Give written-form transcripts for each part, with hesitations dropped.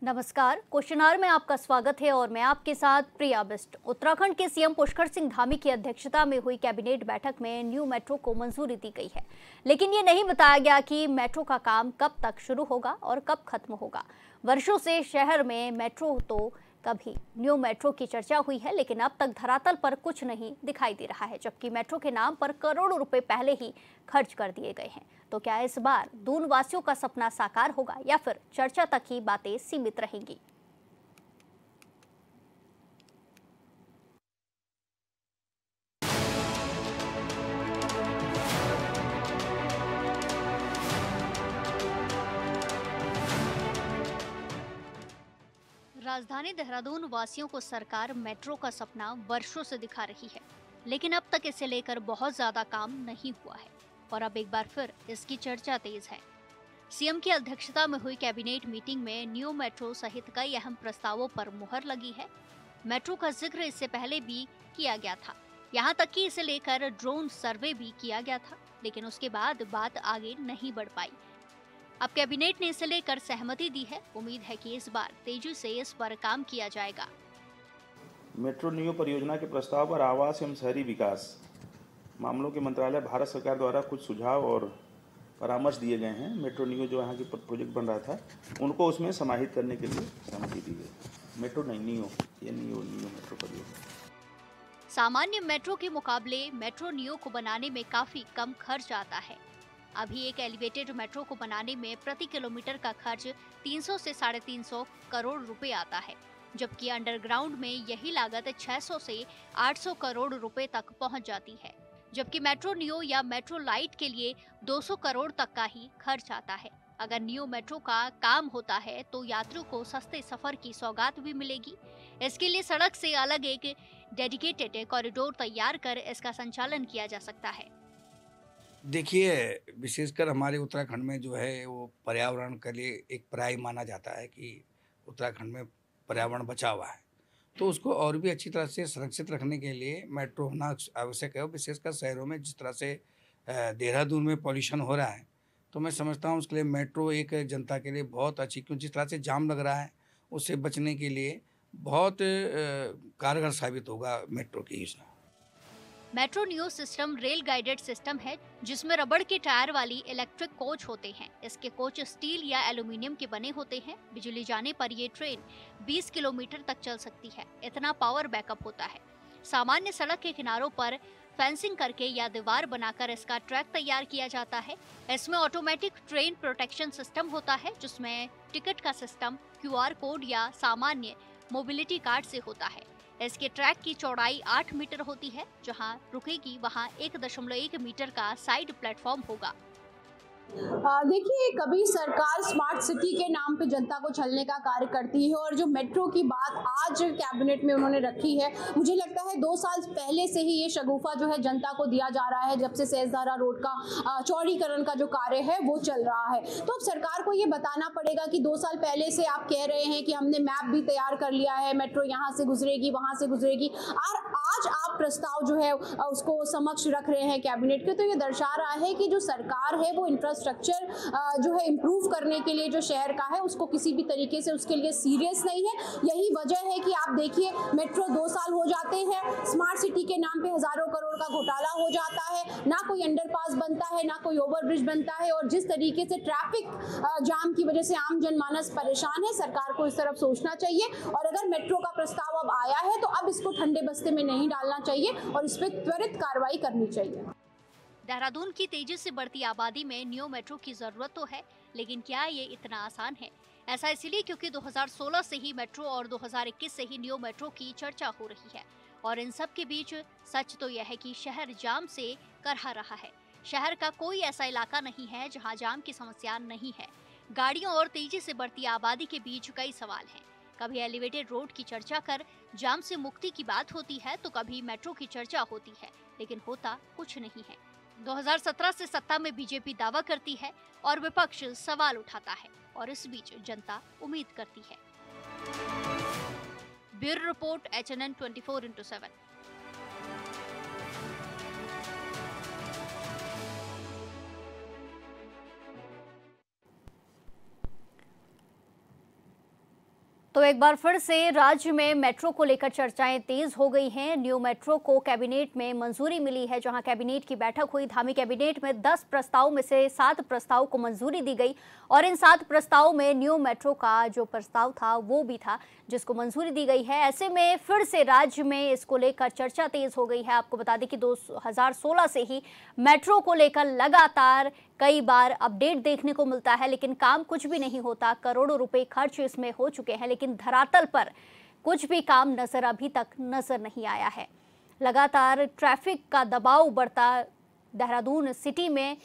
नमस्कार, question our में आपका स्वागत है और मैं आपके साथ प्रिया बिस्ट। उत्तराखंड के सीएम पुष्कर सिंह धामी की अध्यक्षता में हुई कैबिनेट बैठक में न्यू मेट्रो को मंजूरी दी गई है, लेकिन ये नहीं बताया गया कि मेट्रो का काम कब तक शुरू होगा और कब खत्म होगा। वर्षों से शहर में मेट्रो तो कभी न्यू मेट्रो की चर्चा हुई है, लेकिन अब तक धरातल पर कुछ नहीं दिखाई दे रहा है, जबकि मेट्रो के नाम पर करोड़ों रुपए पहले ही खर्च कर दिए गए हैं। तो क्या इस बार दून वासियों का सपना साकार होगा या फिर चर्चा तक ही बातें सीमित रहेंगी? राजधानी देहरादून वासियों को सरकार मेट्रो का सपना वर्षों से दिखा रही है, लेकिन अब तक इसे लेकर बहुत ज्यादा काम नहीं हुआ है और अब एक बार फिर इसकी चर्चा तेज है। सीएम की अध्यक्षता में हुई कैबिनेट मीटिंग में न्यू मेट्रो सहित कई अहम प्रस्तावों पर मुहर लगी है। मेट्रो का जिक्र इससे पहले भी किया गया था, यहाँ तक कि इसे लेकर ड्रोन सर्वे भी किया गया था, लेकिन उसके बाद बात आगे नहीं बढ़ पाई। अब कैबिनेट ने इसे लेकर सहमति दी है। उम्मीद है कि इस बार तेजी से इस पर काम किया जाएगा। मेट्रो नियो परियोजना के प्रस्ताव पर आवास एवं शहरी विकास मामलों के मंत्रालय भारत सरकार द्वारा कुछ सुझाव और परामर्श दिए गए हैं। मेट्रो नियो जो यहाँ की प्रोजेक्ट बन रहा था उनको उसमें समाहित करने के लिए सहमति दी गई। मेट्रो नहीं, नियो, ये नियो मेट्रो परियोजना। सामान्य मेट्रो के मुकाबले मेट्रो नियो को बनाने में काफी कम खर्च आता है। अभी एक एलिवेटेड मेट्रो को बनाने में प्रति किलोमीटर का खर्च 300 से 350 करोड़ रुपए आता है, जबकि अंडरग्राउंड में यही लागत 600 से 800 करोड़ रुपए तक पहुंच जाती है। जबकि मेट्रो नियो या मेट्रो लाइट के लिए 200 करोड़ तक का ही खर्च आता है। अगर नियो मेट्रो का काम होता है तो यात्रियों को सस्ते सफर की सौगात भी मिलेगी। इसके लिए सड़क से अलग एक डेडिकेटेड कॉरिडोर तैयार कर इसका संचालन किया जा सकता है। देखिए, विशेषकर हमारे उत्तराखंड में जो है वो पर्यावरण के लिए एक पर्याय माना जाता है कि उत्तराखंड में पर्यावरण बचा हुआ है, तो उसको और भी अच्छी तरह से संरक्षित रखने के लिए मेट्रो होना आवश्यक है। विशेषकर शहरों में जिस तरह से देहरादून में पॉल्यूशन हो रहा है, तो मैं समझता हूँ उसके लिए मेट्रो एक जनता के लिए बहुत अच्छी, क्योंकि जिस तरह से जाम लग रहा है उससे बचने के लिए बहुत कारगर साबित होगा मेट्रो की योजना। Metro neo system rail guided system है, जिसमें रबड़ के टायर वाली इलेक्ट्रिक कोच होते हैं। इसके कोच स्टील या एल्यूमिनियम के बने होते हैं। बिजली जाने पर ये ट्रेन 20 किलोमीटर तक चल सकती है, इतना पावर बैकअप होता है। सामान्य सड़क के किनारों पर फेंसिंग करके या दीवार बनाकर इसका ट्रैक तैयार किया जाता है। इसमें ऑटोमेटिक ट्रेन प्रोटेक्शन सिस्टम होता है, जिसमें टिकट का सिस्टम QR कोड या सामान्य मोबिलिटी कार्ड से होता है। इसके ट्रैक की चौड़ाई 8 मीटर होती है। जहां रुकेगी वहां 1.1 मीटर का साइड प्लेटफॉर्म होगा। देखिए, कभी सरकार स्मार्ट सिटी के नाम पे जनता को छलने का कार्य करती है और जो मेट्रो की बात आज कैबिनेट में उन्होंने रखी है, मुझे लगता है 2 साल पहले से ही ये शगुफा जो है जनता को दिया जा रहा है, जब से सहस्त्रधारा रोड का चौड़ीकरण का जो कार्य है वो चल रहा है। तो अब सरकार को ये बताना पड़ेगा कि 2 साल पहले से आप कह रहे हैं कि हमने मैप भी तैयार कर लिया है, मेट्रो यहाँ से गुजरेगी, वहाँ से गुजरेगी, और आज आप प्रस्ताव जो है उसको समक्ष रख रहे हैं कैबिनेट के। तो ये दर्शा रहा है कि जो सरकार है वो इंफ्रास्ट्रक्चर जो है इम्प्रूव करने के लिए जो शहर का है उसको किसी भी तरीके से उसके लिए सीरियस नहीं है। यही वजह है कि आप देखिए, मेट्रो 2 साल हो जाते हैं, स्मार्ट सिटी के नाम पे हजारों करोड़ का घोटाला हो जाता है, ना कोई अंडरपास बनता है, ना कोई ओवरब्रिज बनता है, और जिस तरीके से ट्रैफिक जाम की वजह से आम जनमानस परेशान है, सरकार को इस तरफ सोचना चाहिए। और अगर मेट्रो का प्रस्ताव अब आया है तो अब इसको ठंडे बस्ते में नहीं डालना चाहिए और इस पर त्वरित कार्रवाई करनी चाहिए। देहरादून की तेजी से बढ़ती आबादी में नियो मेट्रो की जरूरत तो है, लेकिन क्या ये इतना आसान है? ऐसा इसलिए क्योंकि 2016 से ही मेट्रो और 2021 से ही नियो मेट्रो की चर्चा हो रही है, और इन सब के बीच सच तो यह है कि शहर जाम से करहा रहा है। शहर का कोई ऐसा इलाका नहीं है जहां जाम की समस्या नहीं है। गाड़ियों और तेजी से बढ़ती आबादी के बीच कई सवाल हैं। कभी एलिवेटेड रोड की चर्चा कर जाम से मुक्ति की बात होती है, तो कभी मेट्रो की चर्चा होती है, लेकिन होता कुछ नहीं है। 2017 से सत्ता में बीजेपी दावा करती है और विपक्ष सवाल उठाता है, और इस बीच जनता उम्मीद करती है। Bureau report, HNN 24/7। तो एक बार फिर से राज्य में मेट्रो को लेकर चर्चाएं तेज हो गई हैं। न्यू मेट्रो को कैबिनेट में मंजूरी मिली है। जहां कैबिनेट की बैठक हुई, धामी कैबिनेट में 10 प्रस्ताव में से 7 प्रस्ताव को मंजूरी दी गई और इन 7 प्रस्तावों में न्यू मेट्रो का जो प्रस्ताव था वो भी था जिसको मंजूरी दी गई है। ऐसे में फिर से राज्य में इसको लेकर चर्चा तेज हो गई है। आपको बता दें कि 2016 से ही मेट्रो को लेकर लगातार कई बार अपडेट देखने को मिलता है, लेकिन काम कुछ भी नहीं होता। करोड़ों रुपए खर्च इसमें हो चुके हैं, लेकिन धरातल पर कुछ भी काम अभी तक नजर नहीं आया है। लगातार ट्रैफिक का दबाव बढ़ता, देहरादून सिटी में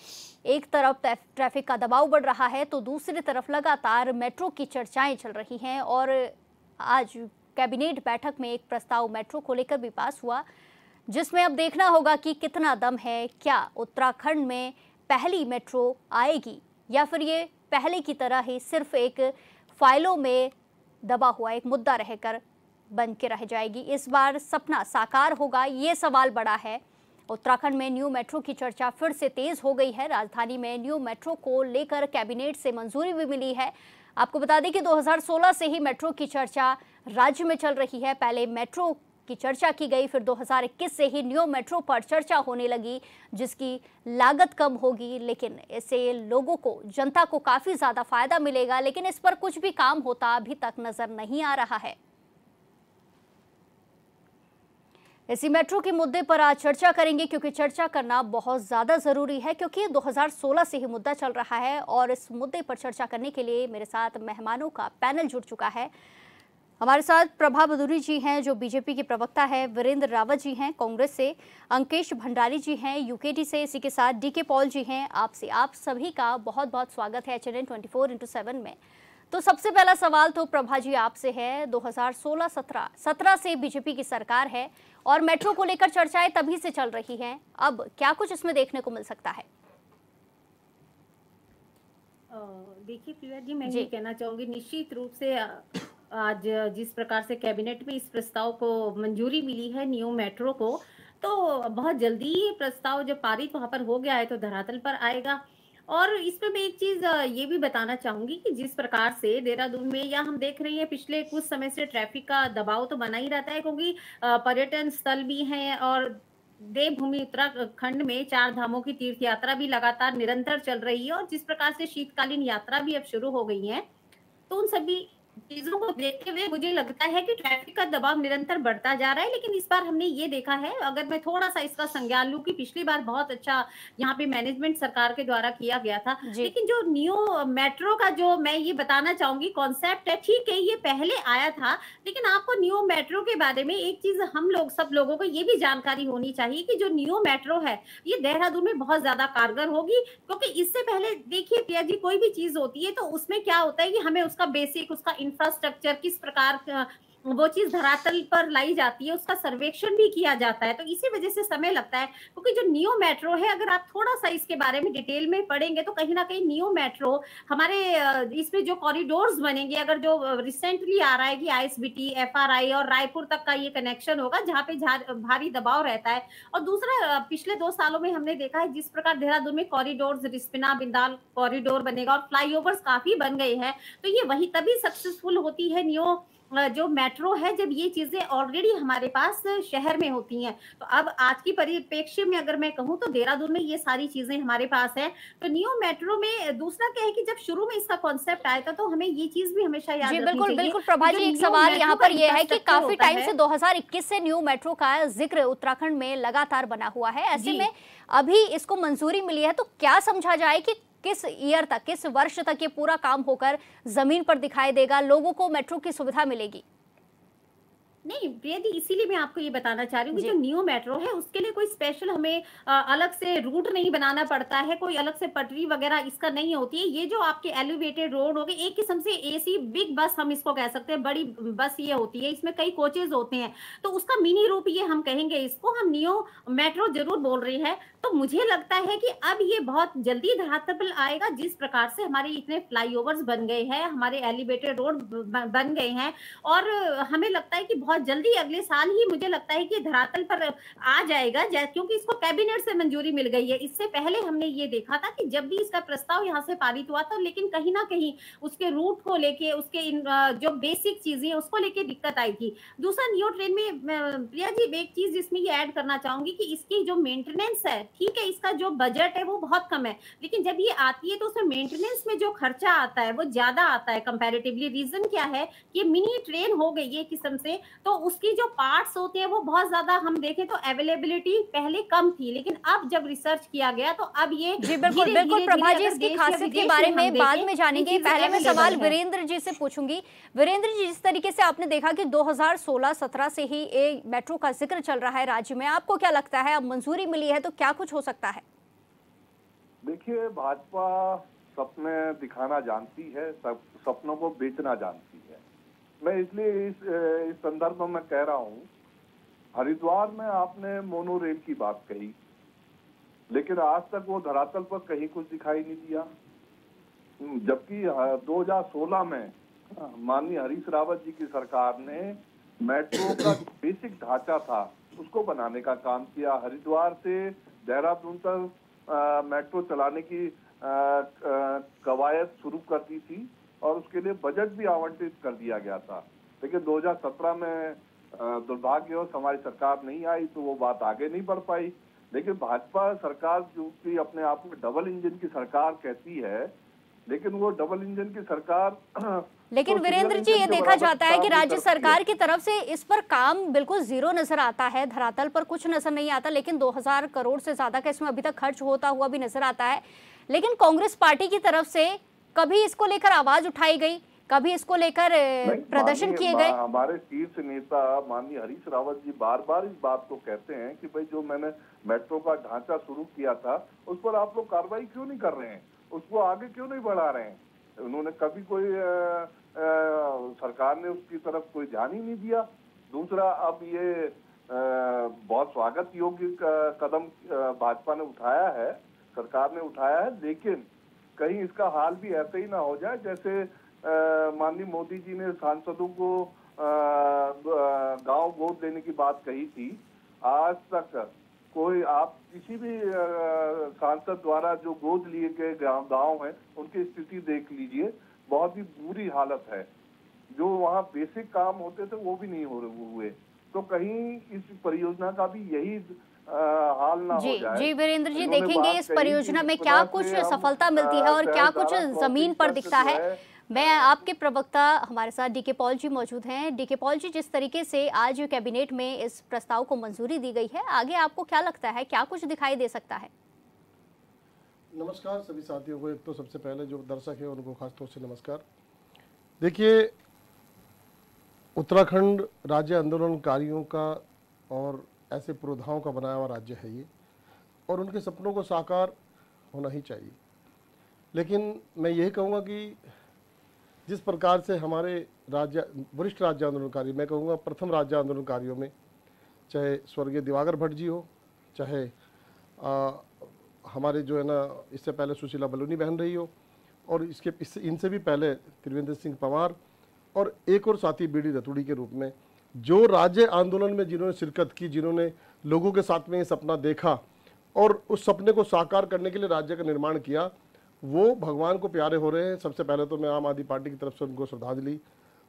एक तरफ ट्रैफिक का दबाव बढ़ रहा है तो दूसरी तरफ लगातार मेट्रो की चर्चाएं चल रही हैं और आज कैबिनेट बैठक में एक प्रस्ताव मेट्रो को लेकर भी पास हुआ, जिसमें अब देखना होगा कि कितना दम है। क्या उत्तराखंड में पहली मेट्रो आएगी या फिर ये पहले की तरह ही सिर्फ एक फाइलों में दबा हुआ एक मुद्दा रहकर बन के रह जाएगी। इस बार सपना साकार होगा, ये सवाल बड़ा है। उत्तराखंड में न्यू मेट्रो की चर्चा फिर से तेज हो गई है। राजधानी में न्यू मेट्रो को लेकर कैबिनेट से मंजूरी भी मिली है। आपको बता दें कि 2016 से ही मेट्रो की चर्चा राज्य में चल रही है। पहले मेट्रो की चर्चा की गई, फिर 2021 से ही न्यू मेट्रो पर चर्चा होने लगी, जिसकी लागत कम होगी, लेकिन इससे लोगों को, जनता को काफी ज्यादा फायदा मिलेगा, लेकिन इस पर कुछ भी काम होता अभी तक नजर नहीं आ रहा है। इसी मेट्रो के मुद्दे पर आज चर्चा करेंगे, क्योंकि चर्चा करना बहुत ज़्यादा ज़रूरी है, क्योंकि 2016 से ही मुद्दा चल रहा है और इस मुद्दे पर चर्चा करने के लिए मेरे साथ मेहमानों का पैनल जुड़ चुका है। हमारे साथ प्रभा बदूरी जी हैं जो बीजेपी के प्रवक्ता है, वीरेंद्र रावत जी हैं कांग्रेस से, अंकेश भंडारी जी हैं यूकेटी से, इसी के साथ डीके पॉल जी हैं। आप सभी का बहुत बहुत स्वागत है HNN 24x7 में। तो सबसे पहला सवाल तो प्रभा जी आपसे है। 2016-17 से बीजेपी की सरकार है और मेट्रो को लेकर चर्चाएं तभी से चल रही हैं। अब क्या कुछ इसमें देखने को मिल सकता है? देखिए प्रिया जी, मैं ये कहना चाहूंगी, निश्चित रूप से आज जिस प्रकार से कैबिनेट में इस प्रस्ताव को मंजूरी मिली है न्यू मेट्रो को, तो बहुत जल्दी ये प्रस्ताव जब पारित वहां पर हो गया है तो धरातल पर आएगा। और इसमें मैं एक चीज ये भी बताना चाहूंगी कि जिस प्रकार से देहरादून में या हम देख रहे हैं पिछले कुछ समय से ट्रैफिक का दबाव तो बना ही रहता है, क्योंकि पर्यटन स्थल भी हैं और देवभूमि उत्तराखंड में 4 धामों की तीर्थ यात्रा भी लगातार निरंतर चल रही है और जिस प्रकार से शीतकालीन यात्रा भी अब शुरू हो गई है, तो उन सभी चीजों को देखते हुए मुझे लगता है कि ट्रैफिक का दबाव निरंतर बढ़ता जा रहा है। लेकिन इस बार हमने ये देखा है, अगर मैं थोड़ा सा इसका संज्ञान लूं, कि पिछली बार बहुत अच्छा यहाँ पे मैनेजमेंट सरकार के द्वारा किया गया था, लेकिन जो न्यू मेट्रो का जो मैं ये बताना चाहूंगी कॉन्सेप्ट है, ठीक है ये पहले आया था, लेकिन आपको न्यू मेट्रो के बारे में एक चीज हम लोग सब लोगों को ये भी जानकारी होनी चाहिए कि जो न्यू मेट्रो है ये देहरादून में बहुत ज्यादा कारगर होगी। क्योंकि इससे पहले देखिए प्रिया जी, कोई भी चीज होती है तो उसमें क्या होता है कि हमें उसका बेसिक, उसका इंफ्रास्ट्रक्चर, किस प्रकार वो चीज धरातल पर लाई जाती है, उसका सर्वेक्षण भी किया जाता है, तो इसी वजह से समय लगता है। क्योंकि जो न्यू मेट्रो है, अगर आप थोड़ा सा इसके बारे में डिटेल में पढ़ेंगे तो कहीं ना कहीं न्यू मेट्रो हमारे इसमें जो कॉरिडोर्स बनेंगे, अगर जो रिसेंटली आ रहा है कि ISBT, FRI और रायपुर तक का ये कनेक्शन होगा जहाँ पे भारी दबाव रहता है। और दूसरा, पिछले 2 सालों में हमने देखा है जिस प्रकार देहरादून में कॉरिडोर्स, रिस्पना बिंदाल कॉरिडोर बनेगा और फ्लाईओवर्स काफी बन गए हैं, तो ये वही तभी सक्सेसफुल होती है न्यू जो मेट्रो है, जब ये चीजें ऑलरेडी हमारे पास शहर में होती हैं। तो अब आज की परिप्रेक्ष्य में अगर मैं कहूँ तो देहरादून में ये सारी चीजें हमारे पास है। तो न्यू मेट्रो में दूसरा क्या है कि जब शुरू में इसका कॉन्सेप्ट आया था तो हमें ये चीज भी हमेशा याद रखनी चाहिए। बिल्कुल प्रभा जी, एक सवाल यहाँ पर यह है कि काफी टाइम से 2021 से न्यू मेट्रो का जिक्र उत्तराखंड में लगातार बना हुआ है, ऐसे में अभी इसको मंजूरी मिली है, तो क्या समझा जाए कि किस ईयर तक, किस वर्ष तक ये पूरा काम होकर जमीन पर दिखाई देगा, लोगों को मेट्रो की सुविधा मिलेगी? नहीं प्रिया जी, इसीलिए मैं आपको ये बताना चाह रही हूँ कि जो न्यू मेट्रो है उसके लिए कोई स्पेशल हमें अलग से रूट नहीं बनाना पड़ता है, कोई अलग से पटरी वगैरह इसका नहीं होती है। ये जो आपके एलिवेटेड रोड हो गए, एक किस्म से AC बिग बस हम इसको कह सकते हैं, बड़ी बस ये होती है, इसमें कई कोचेज होते हैं, तो उसका मिनी रूप ये हम कहेंगे, इसको हम न्यू मेट्रो जरूर बोल रही है। तो मुझे लगता है कि अब ये बहुत जल्दी धरातल पर आएगा। जिस प्रकार से हमारे इतने फ्लाईओवर्स बन गए हैं, हमारे एलिवेटेड रोड बन गए हैं और हमें लगता है कि बहुत बहुत जल्दी अगले साल ही मुझे लगता है कि धरातल पर आ जाएगा, क्योंकि इसको कैबिनेट से मंजूरी मिल गई है। इससे पहले हमने ये देखा था कि जब भी इसका प्रस्ताव यहाँ से पारित हुआ था, लेकिन कहीं ना कहीं उसके रूट को लेके, उसके जो बेसिक चीजें उसको लेके दिक्कत आई थी। दूसरा, नियो ट्रेन में प्रिया जी एक चीज जिसमें ये ऐड करना चाहूंगी कि इसकी जो मेंटेनेंस है, ठीक है, इसका जो बजट है वो बहुत कम है, लेकिन जब ये आती है तो उसमें मेंटेनेंस में जो खर्चा आता है वो ज्यादा आता है कंपैरेटिवली। रीजन क्या है कि मिनी ट्रेन हो गई है किस्म से, तो उसकी जो पार्ट्स होते हैं वो बहुत ज्यादा, हम देखें तो अवेलेबिलिटी पहले कम थी, लेकिन अब जब रिसर्च किया गया तो अब ये जी बिल्कुल बिल्कुल प्रभा जी, इसकी खासियत के बारे में बाद में जानेंगे। पहले मैं सवाल वीरेंद्र जी से पूछूंगी। वीरेंद्र जी, जिस तरीके से आपने देखा कि 2016-17 से ही एक मेट्रो का जिक्र चल रहा है राज्य में, आपको क्या लगता है अब मंजूरी मिली है तो क्या कुछ हो सकता है? देखिए, भाजपा सपने दिखाना जानती है, सपनों को बेचना जानती है। मैं इसलिए इस संदर्भ में मैं कह रहा हूँ, हरिद्वार में आपने मोनो रेल की बात कही, लेकिन आज तक वो धरातल पर कहीं कुछ दिखाई नहीं दिया। जबकि 2016 में माननीय हरीश रावत जी की सरकार ने मेट्रो का बेसिक ढांचा था उसको बनाने का काम किया। हरिद्वार से देहरादून तक मेट्रो चलाने की कवायद शुरू कर दी थी और उसके लिए बजट भी आवंटित कर दिया गया था, लेकिन 2017 में दुर्भाग्यवश हमारी सरकार नहीं आई तो वो बात आगे नहीं बढ़ पाई। लेकिन भाजपा सरकार जो कि अपने आप में डबल इंजन की सरकार कहती है, लेकिन वो डबल इंजन की सरकार लेकिन तो वीरेंद्र जी, ये देखा जाता है कि राज्य सरकार की तरफ से इस पर काम बिल्कुल जीरो नजर आता है, धरातल पर कुछ नजर नहीं आता, लेकिन 2000 करोड़ से ज्यादा का इसमें अभी तक खर्च होता हुआ भी नजर आता है। लेकिन कांग्रेस पार्टी की तरफ से कभी इसको लेकर आवाज उठाई गई, कभी इसको लेकर प्रदर्शन किए गए? हमारे शीर्ष नेता माननीय हरीश रावत जी बार बार इस बात को कहते हैं कि भाई जो मैंने मेट्रो का ढांचा शुरू किया था उस पर आप लोग कार्रवाई क्यों नहीं कर रहे हैं, उसको आगे क्यों नहीं बढ़ा रहे हैं। उन्होंने कभी कोई सरकार ने उसकी तरफ कोई ध्यान ही नहीं दिया। दूसरा, अब ये बहुत स्वागत योग्य कदम भाजपा ने उठाया है, सरकार ने उठाया है, लेकिन कहीं इसका हाल भी ऐसे ही ना हो जाए जैसे माननीय मोदी जी ने सांसदों को गांव गोद देने की बात कही थी। आज तक कोई, आप किसी भी सांसद द्वारा जो गोद लिए गए गांव हैं उनकी स्थिति देख लीजिए, बहुत ही बुरी हालत है। जो वहाँ बेसिक काम होते थे वो भी नहीं हुए। तो कहीं इस परियोजना का भी यही हाल ना हो जाए। जी वीरेंद्र जी, देखेंगे इस परियोजना में क्या कुछ सफलता मिलती है और क्या कुछ जमीन पर दिखता है। मैं आपके प्रवक्ता हमारे साथ डीके पॉल जी मौजूद हैं। डीके पॉल जी, जिस तरीके से आज कैबिनेट में इस प्रस्ताव को मंजूरी दी गई है, आगे आपको क्या लगता है, क्या कुछ दिखाई दे सकता है? नमस्कार सभी साथियों को। एक तो सबसे पहले जो दर्शक है उनको खास तौर से नमस्कार। देखिए, उत्तराखंड राज्य आंदोलनकारियों का और ऐसे पुरोधाओं का बनाया हुआ राज्य है ये, और उनके सपनों को साकार होना ही चाहिए। लेकिन मैं यही कहूँगा कि जिस प्रकार से हमारे वरिष्ठ राज्य आंदोलनकारी, मैं कहूँगा प्रथम राज्य आंदोलनकारियों में, चाहे स्वर्गीय दिवाकर भट्ट जी हो, चाहे हमारे जो है ना इससे पहले सुशीला बलूनी बहन रही हो, और इनसे भी पहले त्रिवेंद्र सिंह पंवार, और एक और साथी बीडी रतूड़ी के रूप में, जो राज्य आंदोलन में जिन्होंने शिरकत की, जिन्होंने लोगों के साथ में ये सपना देखा और उस सपने को साकार करने के लिए राज्य का निर्माण किया, वो भगवान को प्यारे हो रहे हैं। सबसे पहले तो मैं आम आदमी पार्टी की तरफ से उनको श्रद्धांजलि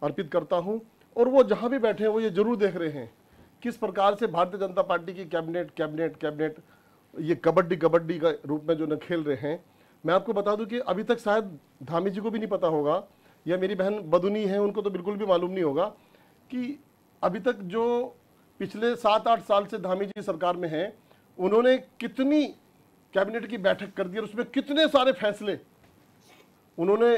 अर्पित करता हूं। और वो जहां भी बैठे हैं वो ये जरूर देख रहे हैं किस प्रकार से भारतीय जनता पार्टी की कैबिनेट ये कबड्डी का रूप में जो न खेल रहे हैं। मैं आपको बता दूं कि अभी तक शायद धामी जी को भी नहीं पता होगा, या मेरी बहन बदुनी है उनको तो बिल्कुल भी मालूम नहीं होगा कि अभी तक जो पिछले 7-8 साल से धामी जी सरकार में हैं, उन्होंने कितनी कैबिनेट की बैठक कर दी और उसमें कितने सारे फैसले उन्होंने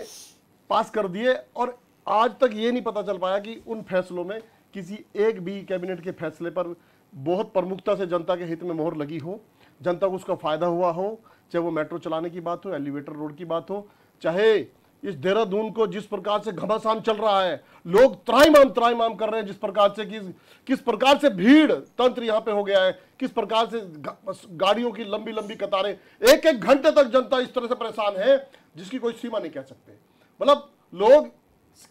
पास कर दिए, और आज तक ये नहीं पता चल पाया कि उन फैसलों में किसी एक भी कैबिनेट के फैसले पर बहुत प्रमुखता से जनता के हित में मोहर लगी हो, जनता को उसका फायदा हुआ हो। चाहे वो मेट्रो चलाने की बात हो, एलिवेटर रोड की बात हो, चाहे इस देहरादून को जिस प्रकार से घमासान चल रहा है, लोग त्राईमाम कर रहे हैं, जिस प्रकार से किस प्रकार से भीड़ तंत्र यहाँ पे हो गया है, किस प्रकार से गाड़ियों की लंबी कतारें, एक घंटे तक जनता इस तरह से परेशान है जिसकी कोई सीमा नहीं कह सकते। मतलब लोग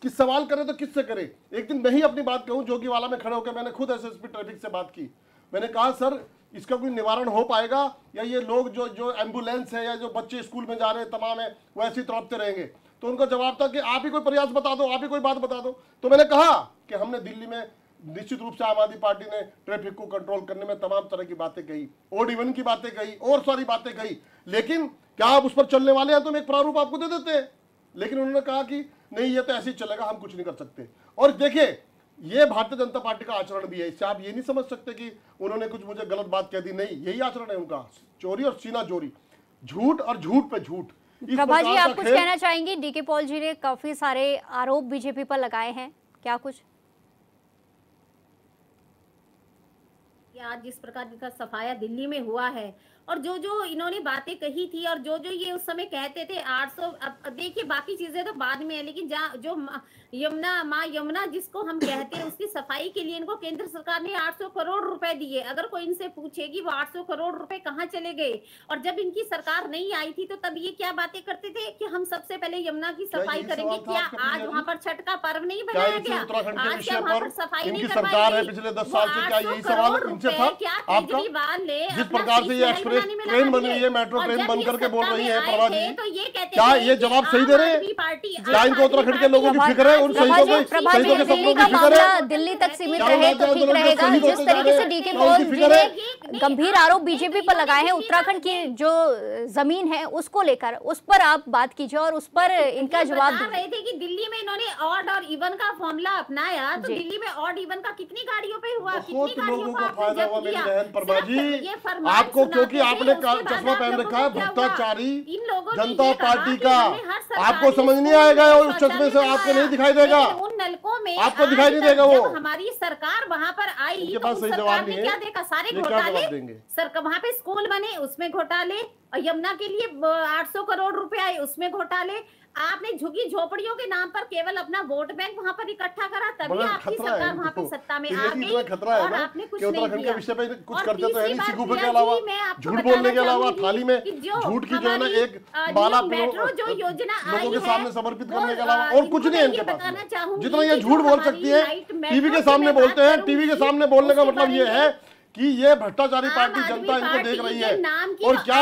कि सवाल करे तो किससे करे। एक दिन मैं ही अपनी बात कहूं, जोगीवाला में खड़े होकर मैंने खुद एसएसपी ट्रैफिक से बात की। मैंने कहा सर इसका कोई निवारण हो पाएगा या ये लोग जो एम्बुलेंस है या जो बच्चे स्कूल में जा रहे हैं तमाम है वो ऐसे ही तड़पते रहेंगे। तो उनका जवाब था कि आप ही कोई प्रयास बता दो, आप ही कोई बात बता दो। तो मैंने कहा कि हमने दिल्ली में निश्चित रूप से आम आदमी पार्टी ने ट्रैफिक को कंट्रोल करने में तमाम तरह की बातें कही, ओड इवन की बातें कही और सारी बातें कही, लेकिन क्या आप उस पर चलने वाले हैं? तो हम एक प्रारूप आपको दे देते हैं। लेकिन उन्होंने कहा कि नहीं ये तो ऐसे ही चलेगा, हम कुछ नहीं कर सकते। और देखिए ये भारतीय जनता पार्टी का आचरण भी है, इससे आप ये नहीं समझ सकते कि उन्होंने कुछ मुझे गलत बात कह दी, नहीं यही आचरण है उनका, चोरी और सीना चोरी, झूठ और झूठ पे झूठ। प्रभा जी आप कुछ कहना चाहेंगे? डीके पॉल जी ने काफी सारे आरोप बीजेपी पर लगाए हैं, क्या कुछ? आज जिस प्रकार इनका सफाया दिल्ली में हुआ है और जो जो इन्होंने बातें कही थी और जो जो ये उस समय कहते थे 800, अब देखिए बाकी चीजें तो बाद में है, लेकिन जो माँ यमुना जिसको हम कहते हैं उसकी सफाई के लिए इनको केंद्र सरकार ने 800 करोड़ रुपए दिए। अगर कोई इनसे पूछेगी वो 800 करोड़ रुपए कहाँ चले गए, और जब इनकी सरकार नहीं आई थी तो तब ये क्या बातें करते थे कि हम सबसे पहले यमुना की सफाई करेंगे। क्या आज वहाँ पर छठ का पर्व नहीं बनाया गया? आज क्या वहाँ पर सफाई नहीं करवाई? पिछले 10 साल से क्या यही सवाल उनसे था आपका? जिस प्रकार से ये एक्सप्रेस ट्रेन बन रही है, मेट्रो ट्रेन बन करके बोल रही है प्रभा जी, क्या ये जवाब सही दे रहे हैं? क्या इनको उत्तराखंड के लोगों की फिक्र है? उन शहीदों के सपनों की फिक्र है? दिल्ली तक सीमित रहे तो ठीक रहेगा। जिस तरीके से डीके पॉल जी ने गंभीर आरोप बीजेपी पर लगाए हैं उत्तराखंड की जो जमीन है उसको लेकर, उस पर आप बात कीजिए और उस पर इनका जवाब बता रहे थे कि दिल्ली में इन्होंने ऑड और इवन का फॉर्मूला अपनाया, तो दिल्ली में ऑड इवन का कितनी गाड़ियों पे हुआ, कितनी गाड़ियों को आपने जब्त किया? प्रभा जी आपको क्योंकि आपने चश्मा पहन रखा है भ्रष्टाचारी जनता पार्टी का, आपको समझ नहीं आएगा और उस चश्मे से आपको नहीं दिखाई देगा, उन नलकों में आपको दिखाई नहीं देगा। वो हमारी सरकार वहाँ पर आई तो उस सरकार ने क्या देखा? सारे घोटाले, सर वहाँ पे स्कूल बने उसमें घोटाले, और यमुना के लिए 800 करोड़ रुपए आए उसमें घोटाले। आपने झुग्गी झोपड़ियों के नाम पर केवल अपना वोट बैंक वहाँ पर इकट्ठा करा, तभी आपकी सरकार वहाँ पे सत्ता में आ गई और आपने कुछ नहीं किया। विषय पे कुछ करते तो है नहीं, सिगुफे के अलावा झूठ बोलने के अलावा थाली में झूठ की जो है ना एक माला मेट्रो जो योजना लोगों के सामने समर्पित करने के अलावा और कुछ नहीं है इनके पास। जितना ये झूठ बोल सकती है टीवी के सामने बोलते हैं, टीवी के सामने बोलने का मतलब ये है कि ये भ्रष्टाचारी पार्टी जनता इनको देख रही है। और क्या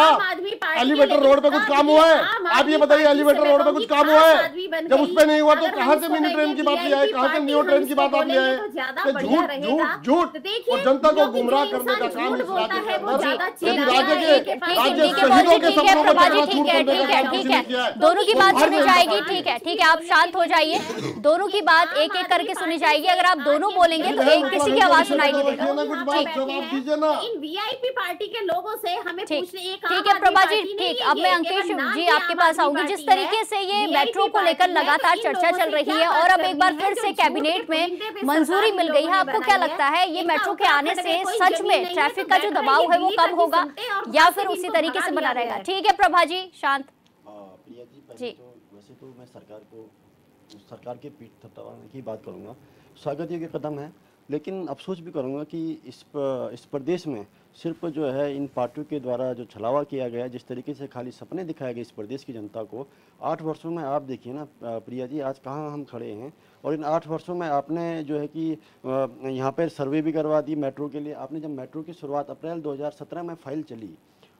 एलिवेटर रोड पे कुछ काम हुआ है? आप ये बताइए, एलिवेटर रोड पे कुछ काम हुआ है? जब उस पे नहीं हुआ तो कहाँ से मिनी ट्रेन की बात ले आए, कहाँ से न्यू ट्रेन की बात आप ले आए? झूठ झूठ झूठ और जनता को गुमराह करने का काम इस राज्य के शहीदों के सपनों को ठीक है, दोनों की बात सुनी जाएगी। ठीक है, आप शांत हो जाइए, दोनों की बात एक एक करके सुनी जाएगी। अगर आप दोनों बोलेंगे तो एक किसी की आवाज सुनाई नहीं देगा। इन वीआईपी पार्टी के लोगों से हमें पूछने एक ठीक है प्रभा जी, ठीक। अब मैं अंकेश जी आपके पास आऊंगी। जिस तरीके से ये मेट्रो को लेकर लगातार चर्चा चल रही है और अब एक बार फिर से कैबिनेट में मंजूरी मिल गई है, आपको क्या लगता है ये मेट्रो के आने से सच में ट्रैफिक का जो दबाव है वो कम होगा या फिर उसी तरीके से बना रहेगा? ठीक है प्रभा जी, शांत जी। वैसे तो मैं सरकार के पीठ थपथपाने की बात करूंगा, स्वागत योग्य कदम है, लेकिन अफसोस भी करूंगा कि इस प्रदेश में सिर्फ जो है इन पार्टियों के द्वारा जो छलावा किया गया, जिस तरीके से खाली सपने दिखाए गए इस प्रदेश की जनता को, 8 वर्षों में आप देखिए ना प्रिया जी, आज कहाँ हम खड़े हैं। और इन 8 वर्षों में आपने जो है कि यहाँ पर सर्वे भी करवा दी मेट्रो के लिए। आपने जब मेट्रो की शुरुआत अप्रैल 2017 में फाइल चली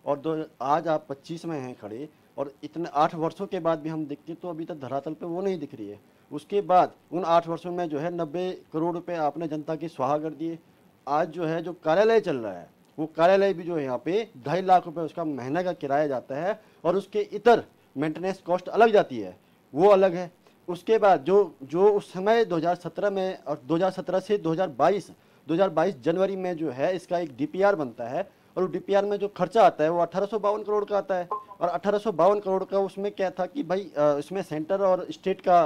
और आज आप 25 में हैं खड़े, और इतने 8 वर्षों के बाद भी हम देखते तो अभी तक धरातल पे वो नहीं दिख रही है। उसके बाद उन 8 वर्षों में जो है 90 करोड़ रुपए आपने जनता की स्वाहा कर दिए। आज जो है जो कार्यालय चल रहा है वो कार्यालय भी जो है यहाँ पे 2.5 लाख रुपए उसका महीने का किराया जाता है और उसके इतर मेंटेनेंस कॉस्ट अलग जाती है, वो अलग है। उसके बाद जो उस समय 2017 में और 2017 से 2022 जनवरी में जो है इसका एक डीपीआर बनता है और डीपीआर में जो खर्चा आता है वो 1852 करोड़ का आता है। और 1852 करोड़ का उसमें क्या था कि भाई इसमें सेंटर और स्टेट का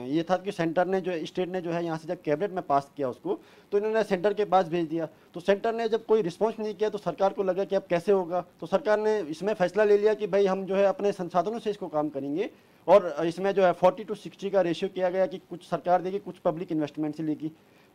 ये था कि स्टेट ने जो है यहाँ से जब कैबिनेट में पास किया उसको, तो इन्होंने सेंटर के पास भेज दिया। तो सेंटर ने जब कोई रिस्पॉन्स नहीं किया तो सरकार को लगा कि अब कैसे होगा, तो सरकार ने इसमें फैसला ले लिया कि भाई हम जो है अपने संसाधनों से इसको काम करेंगे। और इसमें जो है 40:60 का रेशियो किया गया कि कुछ सरकार देगी कुछ पब्लिक इन्वेस्टमेंट से लेगी।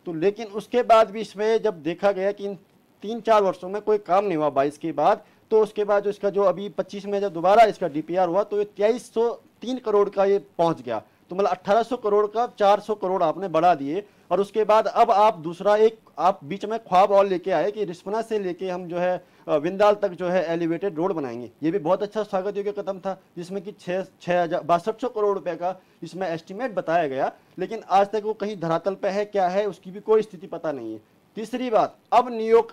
तो लेकिन उसके बाद भी इसमें जब देखा गया कि 3-4 वर्षों में कोई काम नहीं हुआ 22 के बाद, तो उसके बाद जो इसका जो अभी 25 में जब दोबारा इसका डीपीआर हुआ तो ये 2303 करोड़ का ये पहुंच गया। तो मतलब 1800 करोड़ का 400 करोड़ आपने बढ़ा दिए। और उसके बाद अब आप दूसरा एक आप बीच में ख्वाब और लेके आए कि रिस्पना से लेके हम जो है विंदाल तक जो है एलिवेटेड रोड बनाएंगे। ये भी बहुत अच्छा स्वागत योग्य कदम था, जिसमें कि 6200 करोड़ रुपए का इसमें एस्टिमेट बताया गया, लेकिन आज तक वो कहीं धरातल पे है क्या है उसकी भी कोई स्थिति पता नहीं है। तीसरी बात, अब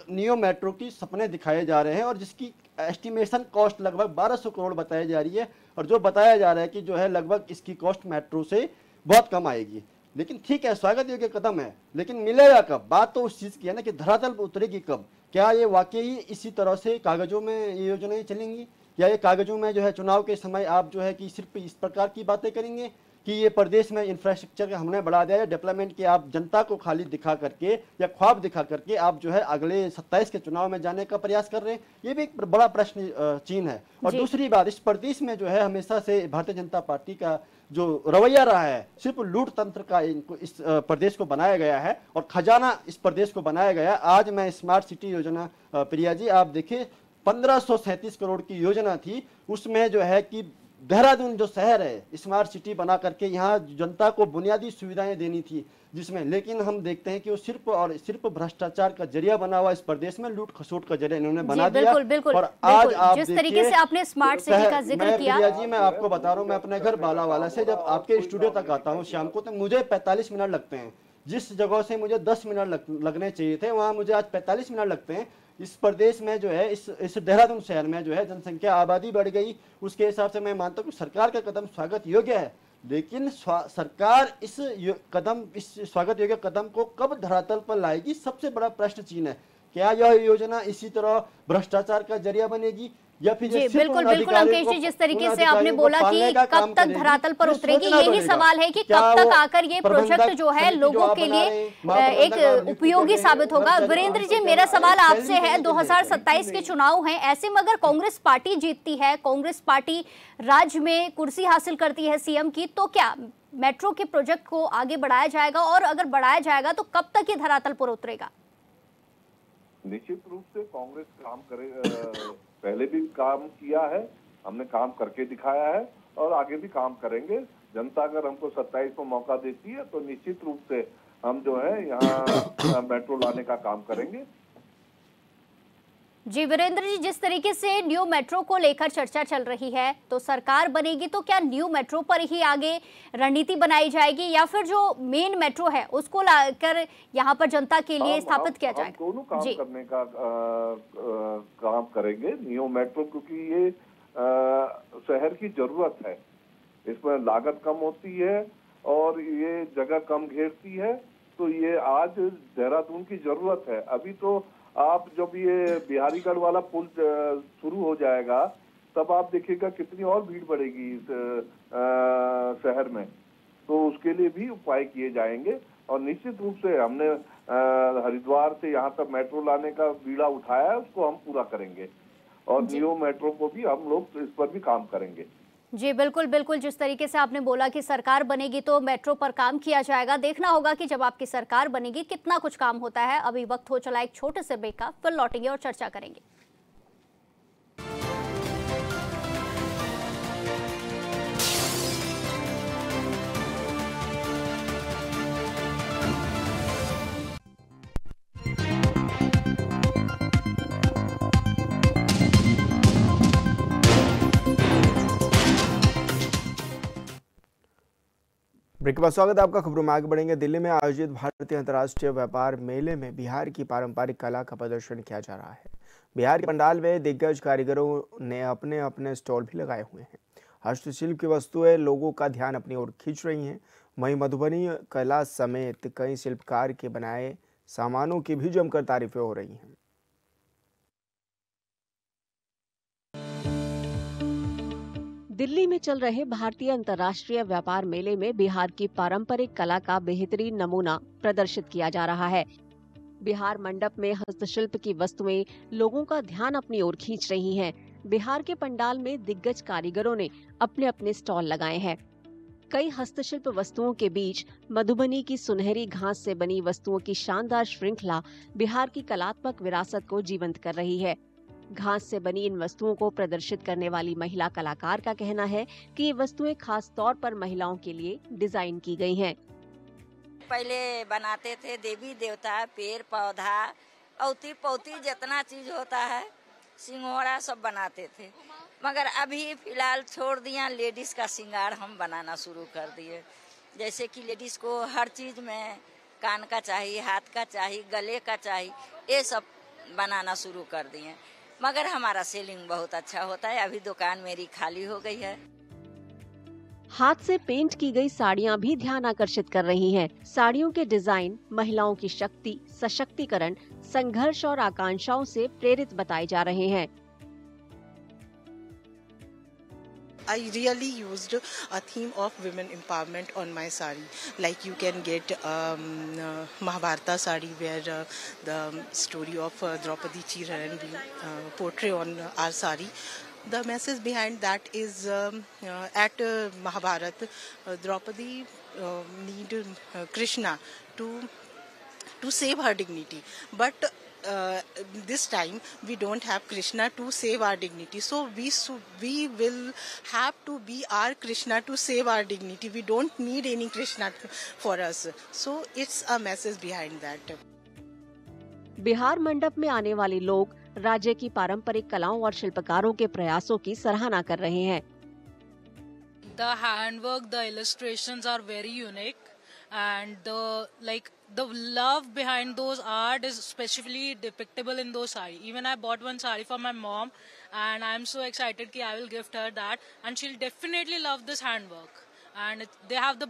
नियो मेट्रो की सपने दिखाए जा रहे हैं और जिसकी एस्टिमेशन कॉस्ट लगभग 1200 करोड़ बताई जा रही है, और जो बताया जा रहा है कि जो है लगभग इसकी कॉस्ट मेट्रो से बहुत कम आएगी। लेकिन ठीक है, स्वागत योग्य कदम है, लेकिन मिलेगा कब? बात तो उस चीज़ की है ना कि धरातल पर उतरेगी कब? क्या ये वाकई इसी तरह से कागजों में ये योजनाएं चलेंगी, या ये कागजों में जो है चुनाव के समय आप जो है कि सिर्फ इस प्रकार की बातें करेंगे कि ये प्रदेश में इंफ्रास्ट्रक्चर का हमने बढ़ा दिया है, डेवलपमेंट की आप जनता को खाली दिखा करके या ख्वाब दिखा करके आप जो है अगले 27 के चुनाव में जाने का प्रयास कर रहे हैं? ये भी एक बड़ा प्रश्न चिन्ह है। और दूसरी बात, इस प्रदेश में जो है हमेशा से भारतीय जनता पार्टी का जो रवैया रहा है, सिर्फ लूट तंत्र का इनको इस प्रदेश को बनाया गया है और खजाना इस प्रदेश को बनाया गया। आज मैं स्मार्ट सिटी योजना, प्रिया जी आप देखिए 1537 करोड़ की योजना थी, उसमें जो है कि देहरादून जो शहर है स्मार्ट सिटी बना करके यहाँ जनता को बुनियादी सुविधाएं देनी थी, जिसमें लेकिन हम देखते हैं कि वो सिर्फ और सिर्फ भ्रष्टाचार का जरिया बना हुआ इस प्रदेश में लूट खसोट का जरिया इन्होंने बना दिया। और आज आप जिस तरीके से आपने स्मार्ट सिटी का जिक्र किया, प्रिया जी मैं आपको बता रहा हूँ, मैं अपने घर बालावाला से जब आपके स्टूडियो तक आता हूँ शाम को, तो मुझे 45 मिनट लगते हैं। जिस जगह से मुझे 10 मिनट लगने चाहिए थे, वहाँ मुझे आज 45 मिनट लगते हैं। इस प्रदेश में जो है इस देहरादून शहर में जो है जनसंख्या आबादी बढ़ गई, उसके हिसाब से मैं मानता हूँ कि सरकार का कदम स्वागत योग्य है, लेकिन सरकार इस स्वागत योग्य कदम को कब धरातल पर लाएगी, सबसे बड़ा प्रश्न चिन्ह है। क्या यह योजना इसी तरह भ्रष्टाचार का जरिया बनेगी या फिर जी बिल्कुल अंकेश जी, जिस तरीके से आपने बोला कि कब तक धरातल पर उतरेगी, यही सवाल है कि कब तक आकर ये प्रोजेक्ट जो है लोगों के लिए एक उपयोगी साबित होगा। वीरेंद्र जी, मेरा सवाल आपसे है, 2027 के चुनाव हैं, ऐसे में अगर कांग्रेस पार्टी जीतती है, कांग्रेस पार्टी राज्य में कुर्सी हासिल करती है सीएम की, तो क्या मेट्रो के प्रोजेक्ट को आगे बढ़ाया जाएगा, और अगर बढ़ाया जाएगा तो कब तक ये धरातल पर उतरेगा? निश्चित रूप से कांग्रेस काम करे, पहले भी काम किया है, हमने काम करके दिखाया है और आगे भी काम करेंगे। जनता अगर हमको 27 को मौका देती है तो निश्चित रूप से हम जो है यहाँ मेट्रो लाने का काम करेंगे। जी वीरेंद्र जी, जिस तरीके से न्यू मेट्रो को लेकर चर्चा चल रही है, तो सरकार बनेगी तो क्या न्यू मेट्रो पर ही आगे रणनीति बनाई जाएगी, या फिर जो मेन मेट्रो है उसको लाकर यहाँ पर जनता के लिए स्थापित किया जाएगा? दोनों काम करने का काम करेंगे। न्यू मेट्रो क्योंकि ये शहर की जरूरत है, इसमें लागत कम होती है और ये जगह कम घेरती है, तो ये आज देहरादून की जरूरत है। अभी तो आप जब ये बिहारीगढ़ वाला पुल शुरू हो जाएगा तब आप देखिएगा कितनी और भीड़ बढ़ेगी इस शहर में, तो उसके लिए भी उपाय किए जाएंगे। और निश्चित रूप से हमने हरिद्वार से यहाँ तक मेट्रो लाने का बीड़ा उठाया है, उसको हम पूरा करेंगे और न्यू मेट्रो को भी हम लोग इस पर भी काम करेंगे। जी बिल्कुल बिल्कुल, जिस तरीके से आपने बोला कि सरकार बनेगी तो मेट्रो पर काम किया जाएगा, देखना होगा कि जब आपकी सरकार बनेगी कितना कुछ काम होता है। अभी वक्त हो चला एक छोटे से ब्रेक का, फिर लौटेंगे और चर्चा करेंगे। ब्रेक के बाद स्वागत है आपका। खबरों में आगे बढ़ेंगे। दिल्ली में आयोजित भारतीय अंतर्राष्ट्रीय व्यापार मेले में बिहार की पारंपरिक कला का प्रदर्शन किया जा रहा है। बिहार के पंडाल में दिग्गज कारीगरों ने अपने अपने स्टॉल भी लगाए हुए हैं। हस्तशिल्प की वस्तुएं लोगों का ध्यान अपनी ओर खींच रही हैं। वहीं मधुबनी कला समेत कई शिल्पकार के बनाए सामानों की भी जमकर तारीफें हो रही हैं। दिल्ली में चल रहे भारतीय अंतर्राष्ट्रीय व्यापार मेले में बिहार की पारंपरिक कला का बेहतरीन नमूना प्रदर्शित किया जा रहा है। बिहार मंडप में हस्तशिल्प की वस्तुएं लोगों का ध्यान अपनी ओर खींच रही हैं। बिहार के पंडाल में दिग्गज कारीगरों ने अपने अपने स्टॉल लगाए हैं। कई हस्तशिल्प वस्तुओं के बीच मधुबनी की सुनहरी घास से बनी वस्तुओं की शानदार श्रृंखला बिहार की कलात्मक विरासत को जीवंत कर रही है। घास से बनी इन वस्तुओं को प्रदर्शित करने वाली महिला कलाकार का कहना है कि ये वस्तुएं खास तौर पर महिलाओं के लिए डिजाइन की गई हैं। पहले बनाते थे देवी देवता, पेड़ पौधा, औती पौती जितना चीज होता है, सिंघोड़ा सब बनाते थे, मगर अभी फिलहाल छोड़ दिया। लेडीज का श्रृंगार हम बनाना शुरू कर दिए। जैसे कि लेडीज को हर चीज में कान का चाहिए, हाथ का चाहिए, गले का चाहिए, ये सब बनाना शुरू कर दिए। मगर हमारा सेलिंग बहुत अच्छा होता है। अभी दुकान मेरी खाली हो गई है। हाथ से पेंट की गई साड़ियां भी ध्यान आकर्षित कर रही हैं। साड़ियों के डिजाइन महिलाओं की शक्ति, सशक्तिकरण, संघर्ष और आकांक्षाओं से प्रेरित बताए जा रहे हैं। I really used a theme of women empowerment on my sari. Like you can get Mahabharata sari where the story of Draupadi Chiraran we portray on our sari. The message behind that is at Mahabharata, Draupadi need Krishna to save her dignity, but this time we don't have Krishna to save our dignity, so we will have to be our Krishna to save our dignity. We don't need any Krishna for us, so it's a message behind that. Bihar मंडप में आने वाले लोग राज्य की पारंपरिक कलाओं और शिल्पकारों के प्रयासों की सराहना कर रहे हैं। The handwork, the illustrations are very unique, and the love behind those art is especially depictable in those sari. Even I bought one sari for my mom, and I'm so excited that I will gift her that, and she'll definitely love this handwork. And they have the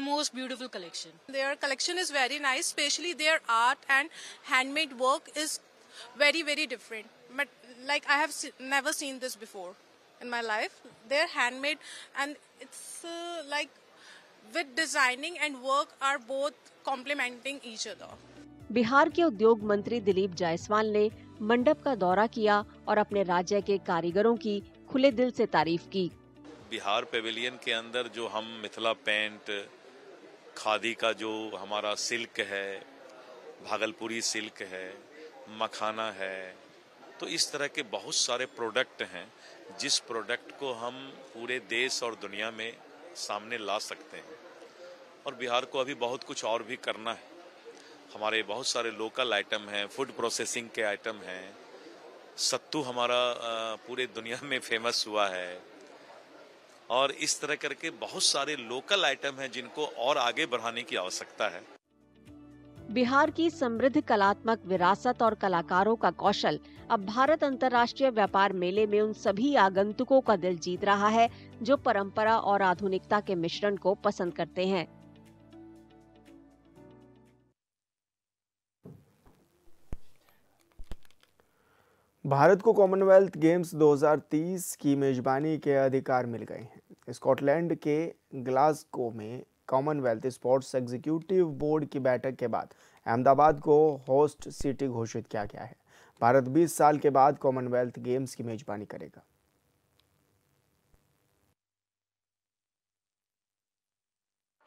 most beautiful collection. Their collection is very nice, especially their art and handmade work is very, very different. But like I have never seen this before in my life. They're handmade, and it's like with designing and work are both complementing each other. Bihar के उद्योग मंत्री दिलीप जायसवाल ने मंडप का दौरा किया और अपने राज्य के कारीगरों की खुले दिल से तारीफ की। बिहार पेविलियन के अंदर जो हम मिथिला पेंट, खादी का जो हमारा सिल्क है, भागलपुरी सिल्क है, मखाना है, तो इस तरह के बहुत सारे प्रोडक्ट हैं जिस प्रोडक्ट को हम पूरे देश और दुनिया में सामने ला सकते हैं। और बिहार को अभी बहुत कुछ और भी करना है। हमारे बहुत सारे लोकल आइटम हैं, फूड प्रोसेसिंग के आइटम हैं, सत्तू हमारा पूरे दुनिया में फेमस हुआ है, और इस तरह करके बहुत सारे लोकल आइटम हैं जिनको और आगे बढ़ाने की आवश्यकता है। बिहार की समृद्ध कलात्मक विरासत और कलाकारों का कौशल अब भारत अंतर्राष्ट्रीय व्यापार मेले में उन सभी आगंतुकों का दिल जीत रहा है जो परंपरा और आधुनिकता के मिश्रण को पसंद करते हैं। भारत को कॉमनवेल्थ गेम्स 2030 की मेजबानी के अधिकार मिल गए हैं। स्कॉटलैंड के ग्लासगो में कॉमनवेल्थ स्पोर्ट्स एग्जीक्यूटिव बोर्ड की बैठक के बाद अहमदाबाद को होस्ट सिटी घोषित किया गया है। भारत 20 साल के बाद कॉमनवेल्थ गेम्स की मेजबानी करेगा।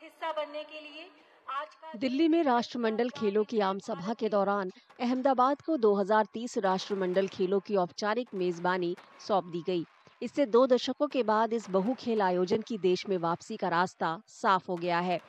हिस्सा बनने के लिए दिल्ली में राष्ट्रमंडल खेलों की आम सभा के दौरान अहमदाबाद को 2030 राष्ट्रमंडल खेलों की औपचारिक मेजबानी सौंप दी गई। इससे 2 दशकों के बाद इस बहुखेल आयोजन की देश में वापसी का रास्ता साफ हो गया है।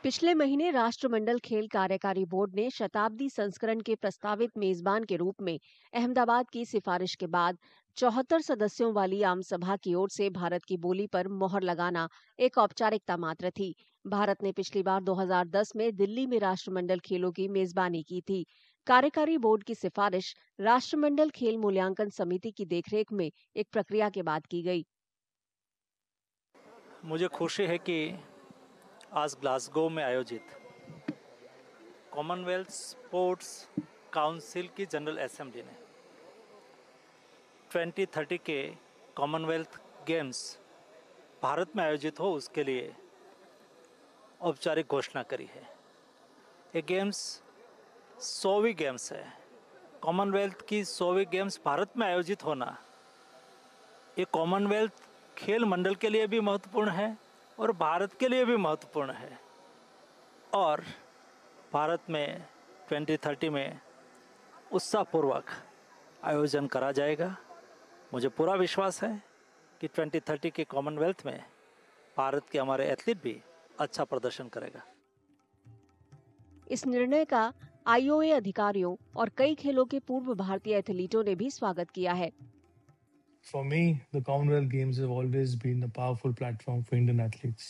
पिछले महीने राष्ट्रमंडल खेल कार्यकारी बोर्ड ने शताब्दी संस्करण के प्रस्तावित मेजबान के रूप में अहमदाबाद की सिफारिश के बाद 74 सदस्यों वाली आम सभा की ओर से भारत की बोली पर मोहर लगाना एक औपचारिकता मात्र थी। भारत ने पिछली बार 2010 में दिल्ली में राष्ट्रमंडल खेलों की मेजबानी की थी। कार्यकारी बोर्ड की सिफारिश राष्ट्रमंडल खेल मूल्यांकन समिति की देखरेख में एक प्रक्रिया के बाद की गई। मुझे खुशी है कि आज ग्लासगो में आयोजित कॉमनवेल्थ स्पोर्ट्स काउंसिल की जनरल असेंबली ने 2030 के कॉमनवेल्थ गेम्स भारत में आयोजित हो उसके लिए औपचारिक घोषणा करी है। ये गेम्स 100वीं गेम्स है। कॉमनवेल्थ की 100वीं गेम्स भारत में आयोजित होना ये कॉमनवेल्थ खेल मंडल के लिए भी महत्वपूर्ण है और भारत के लिए भी महत्वपूर्ण है। और भारत में 2030 में उत्साहपूर्वक आयोजन करा जाएगा। मुझे पूरा विश्वास है कि 2030 के कॉमनवेल्थ में भारत के हमारे एथलीट भी अच्छा प्रदर्शन करेगा। इस निर्णय का आईओए अधिकारियों और कई खेलों के पूर्व भारतीय एथलीटों ने भी स्वागत किया है। For me, the Commonwealth Games have always been a powerful platform for Indian athletes.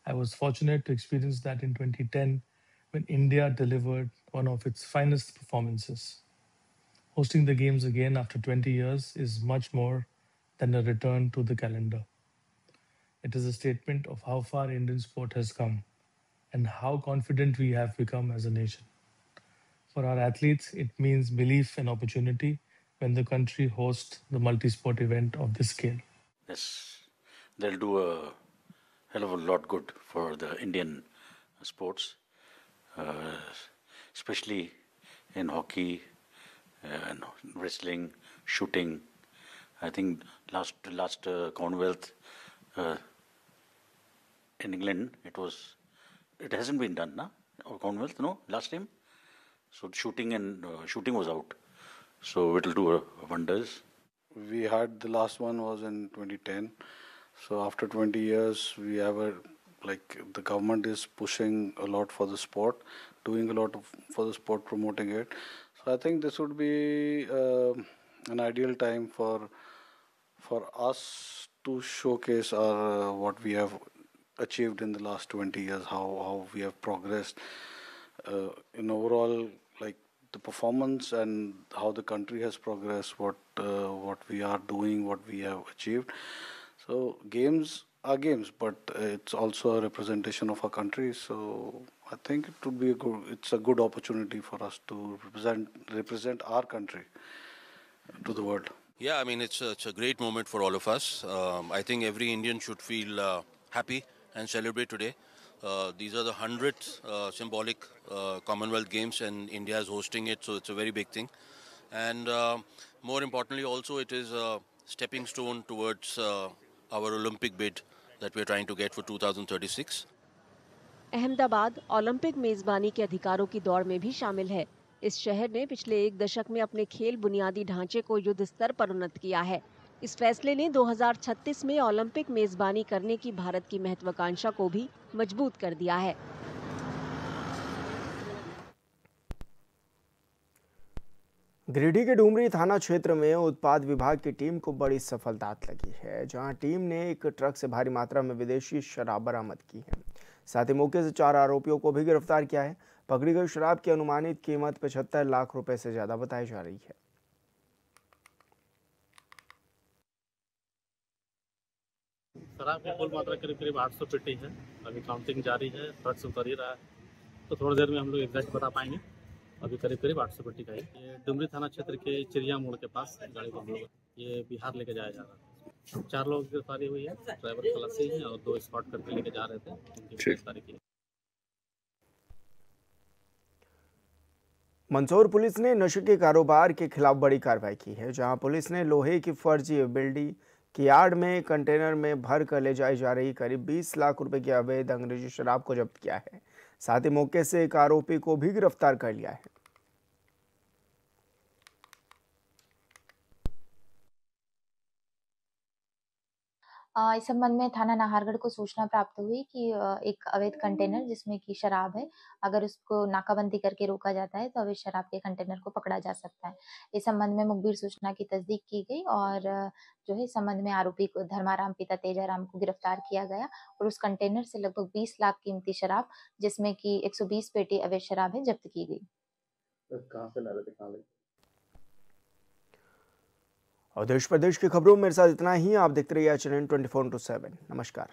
I was fortunate to experience that in 2010 when India delivered one of its finest performances. Hosting the Games again after 20 years is much more than a return to the calendar. It is a statement of how far Indian sport has come and how confident we have become as a nation. For our athletes, it means belief and opportunity when the country hosts the multi-sport event of this scale. Yes, they'll do a hell of a lot good for the Indian sports, especially in hockey, and wrestling, shooting. I think last Commonwealth in England, it hasn't been done, na? Or Commonwealth, no, last time. So shooting was out. So it will do wonders. We had the last one was in 2010. So after 20 years, we have the government is pushing a lot for the sport, doing a lot for the sport, promoting it. So I think this would be an ideal time for us to showcase what we have achieved in the last 20 years, how we have progressed in overall, like the performance and how the country has progressed, what we are doing, what we have achieved. So games are games, but it's also a representation of our country. So I think it would be it's a good opportunity for us to represent our country to the world. Yeah, I mean it's a great moment for all of us. I think every Indian should feel happy and celebrate today. These are the 100th symbolic Commonwealth Games, and India is hosting it, so it's a very big thing. And more importantly, also it is a stepping stone towards our Olympic bid that we are trying to get for 2036. Ahmedabad Olympic मेजबानी के अधिकारों की दौड़ में भी शामिल है। इस शहर ने पिछले एक दशक में अपने खेल बुनियादी ढांचे को युद्ध स्तर पर उन्नत किया है। इस फैसले ने 2036 में ओलंपिक मेजबानी करने की भारत की महत्वाकांक्षा को भी मजबूत कर दिया है। गिरिडीह के डुमरी थाना क्षेत्र में उत्पाद विभाग की टीम को बड़ी सफलता लगी है, जहां टीम ने एक ट्रक से भारी मात्रा में विदेशी शराब बरामद की है। साथ ही मौके से 4 आरोपियों को भी गिरफ्तार किया है। पकड़ी गई शराब की अनुमानित कीमत 75 लाख रुपए से ज्यादा बताई जा रही है। शराब की कुल मात्रा करीब 800 पेटी है। अभी काउंटिंग जारी है, ट्रक से उतर ही रहा है, तो थोड़ी देर में हम लोग एग्जैक्ट बता पाएंगे। अभी करीब 800 पेटी का है। ये डुमरी थाना क्षेत्र के चिड़िया मोड़ के पास गाड़ी को हम लोग ये बिहार लेके जाया जा रहा है। 4 लोगों की गिरफ्तारी हुई है, ड्राइवर खलासी है और 2 स्पॉट करके लेके जा रहे थे, उनकी गिरफ्तारी की। मंदसौर पुलिस ने नशे के कारोबार के खिलाफ बड़ी कार्रवाई की है, जहां पुलिस ने लोहे की फर्जी बिल्डिंग की यार्ड में कंटेनर में भर कर ले जाई जा रही करीब 20 लाख रुपए की अवैध अंग्रेजी शराब को जब्त किया है। साथ ही मौके से एक आरोपी को भी गिरफ्तार कर लिया है। इस संबंध में थाना नाहरगढ़ को सूचना प्राप्त हुई कि एक अवैध कंटेनर जिसमें कि शराब है, अगर उसको नाकाबंदी करके रोका जाता है तो अवैध शराब के कंटेनर को पकड़ा जा सकता है। इस संबंध में मुखबिर सूचना की तस्दीक की गई और जो है इस संबंध में आरोपी को धर्माराम पिता तेजाराम को गिरफ्तार किया गया और उस कंटेनर से लगभग 20 लाख कीमती शराब जिसमें कि 120 पेटी अवैध शराब है जब्त की गई। कहां से ला रहे थे, कहां ले? और देश प्रदेश की खबरों में मेरे साथ इतना ही। आप देखते रहिए चैनल 24/7। नमस्कार।